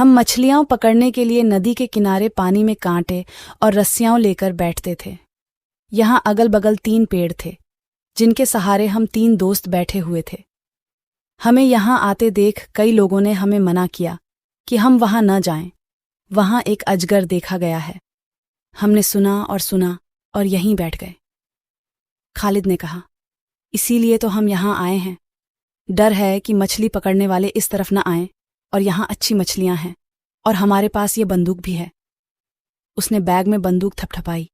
हम मछलियाँ पकड़ने के लिए नदी के किनारे पानी में कांटे और रस्सियाँ लेकर बैठते थे। यहाँ अगल बगल 3 पेड़ थे, जिनके सहारे हम 3 दोस्त बैठे हुए थे। हमें यहाँ आते देख कई लोगों ने हमें मना किया कि हम वहाँ न जाएं, वहाँ एक अजगर देखा गया है। हमने सुना और यहीं बैठ गए। खालिद ने कहा, इसीलिए तो हम यहाँ आए हैं। डर है कि मछली पकड़ने वाले इस तरफ न आएं, और यहाँ अच्छी मछलियाँ हैं और हमारे पास ये बंदूक भी है। उसने बैग में बंदूक थपथपाई।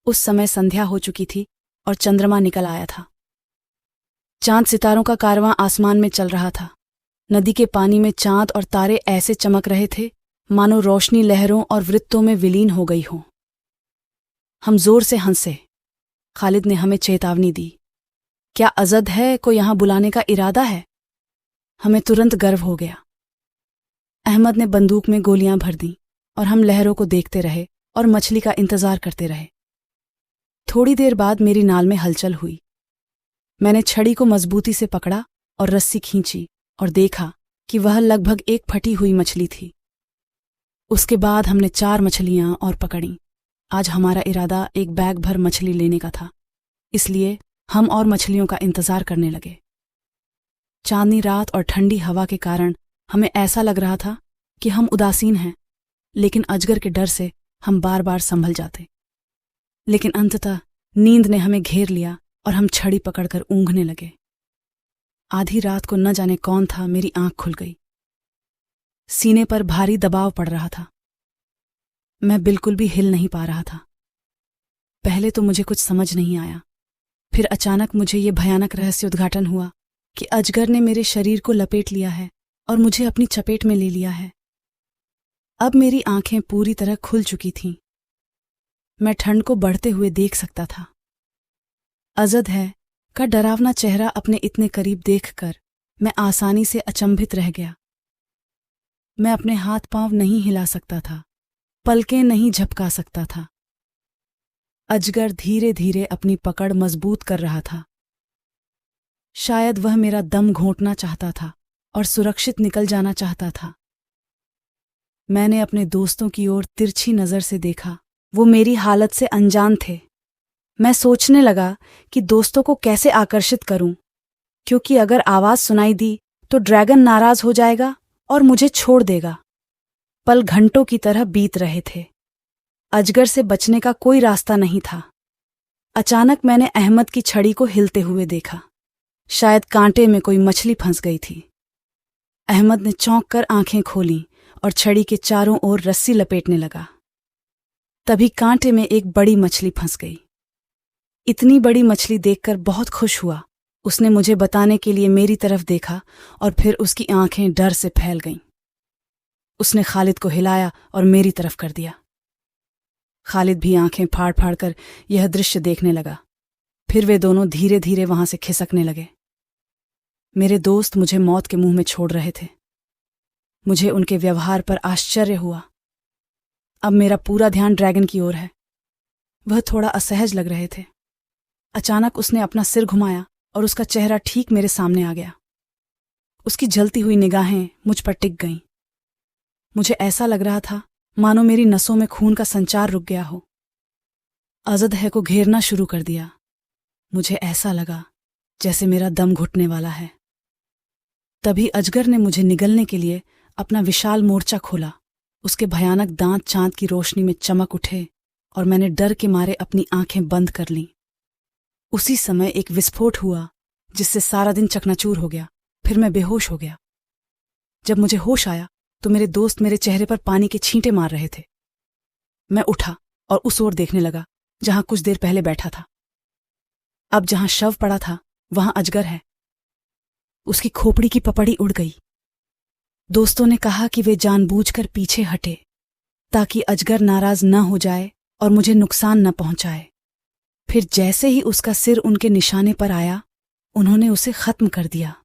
उस समय संध्या हो चुकी थी और चंद्रमा निकल आया था। चांद सितारों का कारवां आसमान में चल रहा था। नदी के पानी में चांद और तारे ऐसे चमक रहे थे मानो रोशनी लहरों और वृत्तों में विलीन हो गई हो। हम जोर से हंसे। खालिद ने हमें चेतावनी दी, क्या अजद है को यहाँ बुलाने का इरादा है? हमें तुरंत गर्व हो गया। अहमद ने बंदूक में गोलियां भर दी और हम लहरों को देखते रहे और मछली का इंतजार करते रहे। थोड़ी देर बाद मेरी नाल में हलचल हुई। मैंने छड़ी को मजबूती से पकड़ा और रस्सी खींची और देखा कि वह लगभग एक फटी हुई मछली थी। उसके बाद हमने 4 मछलियां और पकड़ी। आज हमारा इरादा एक बैग भर मछली लेने का था, इसलिए हम और मछलियों का इंतजार करने लगे। चांदनी रात और ठंडी हवा के कारण हमें ऐसा लग रहा था कि हम उदासीन हैं, लेकिन अजगर के डर से हम बार बार संभल जाते। लेकिन अंततः नींद ने हमें घेर लिया और हम छड़ी पकड़कर ऊँघने लगे। आधी रात को न जाने कौन था, मेरी आंख खुल गई। सीने पर भारी दबाव पड़ रहा था। मैं बिल्कुल भी हिल नहीं पा रहा था। पहले तो मुझे कुछ समझ नहीं आया, फिर अचानक मुझे ये भयानक रहस्य उद्घाटन हुआ कि अजगर ने मेरे शरीर को लपेट लिया है और मुझे अपनी चपेट में ले लिया है। अब मेरी आंखें पूरी तरह खुल चुकी थीं। मैं ठंड को बढ़ते हुए देख सकता था। अजद है का डरावना चेहरा अपने इतने करीब देखकर मैं आसानी से अचंभित रह गया। मैं अपने हाथ पांव नहीं हिला सकता था, पलकें नहीं झपका सकता था। अजगर धीरे धीरे अपनी पकड़ मजबूत कर रहा था। शायद वह मेरा दम घोंटना चाहता था और सुरक्षित निकल जाना चाहता था। मैंने अपने दोस्तों की ओर तिरछी नजर से देखा। वो मेरी हालत से अनजान थे। मैं सोचने लगा कि दोस्तों को कैसे आकर्षित करूं, क्योंकि अगर आवाज सुनाई दी तो ड्रैगन नाराज हो जाएगा और मुझे छोड़ देगा। पल घंटों की तरह बीत रहे थे। अजगर से बचने का कोई रास्ता नहीं था। अचानक मैंने अहमद की छड़ी को हिलते हुए देखा। शायद कांटे में कोई मछली फंस गई थी। अहमद ने चौंक कर आंखें खोलीं और छड़ी के चारों ओर रस्सी लपेटने लगा। तभी कांटे में एक बड़ी मछली फंस गई। इतनी बड़ी मछली देखकर बहुत खुश हुआ। उसने मुझे बताने के लिए मेरी तरफ देखा और फिर उसकी आंखें डर से फैल गईं। उसने खालिद को हिलाया और मेरी तरफ कर दिया। खालिद भी आंखें फाड़ फाड़ कर यह दृश्य देखने लगा। फिर वे दोनों धीरे धीरे वहां से खिसकने लगे। मेरे दोस्त मुझे मौत के मुंह में छोड़ रहे थे। मुझे उनके व्यवहार पर आश्चर्य हुआ। अब मेरा पूरा ध्यान ड्रैगन की ओर है। वह थोड़ा असहज लग रहे थे। अचानक उसने अपना सिर घुमाया और उसका चेहरा ठीक मेरे सामने आ गया। उसकी जलती हुई निगाहें मुझ पर टिक गईं। मुझे ऐसा लग रहा था मानो मेरी नसों में खून का संचार रुक गया हो। अजद है को घेरना शुरू कर दिया। मुझे ऐसा लगा जैसे मेरा दम घुटने वाला है। तभी अजगर ने मुझे निगलने के लिए अपना विशाल मोर्चा खोला। उसके भयानक दांत चांद की रोशनी में चमक उठे और मैंने डर के मारे अपनी आंखें बंद कर लीं। उसी समय एक विस्फोट हुआ जिससे सारा दिन चकनाचूर हो गया। फिर मैं बेहोश हो गया। जब मुझे होश आया तो मेरे दोस्त मेरे चेहरे पर पानी के छींटे मार रहे थे। मैं उठा और उस ओर देखने लगा जहां कुछ देर पहले बैठा था। अब जहां शव पड़ा था वहां अजगर है। उसकी खोपड़ी की पपड़ी उड़ गई। दोस्तों ने कहा कि वे जानबूझकर पीछे हटे ताकि अजगर नाराज न हो जाए और मुझे नुकसान न पहुंचाए। फिर जैसे ही उसका सिर उनके निशाने पर आया, उन्होंने उसे खत्म कर दिया।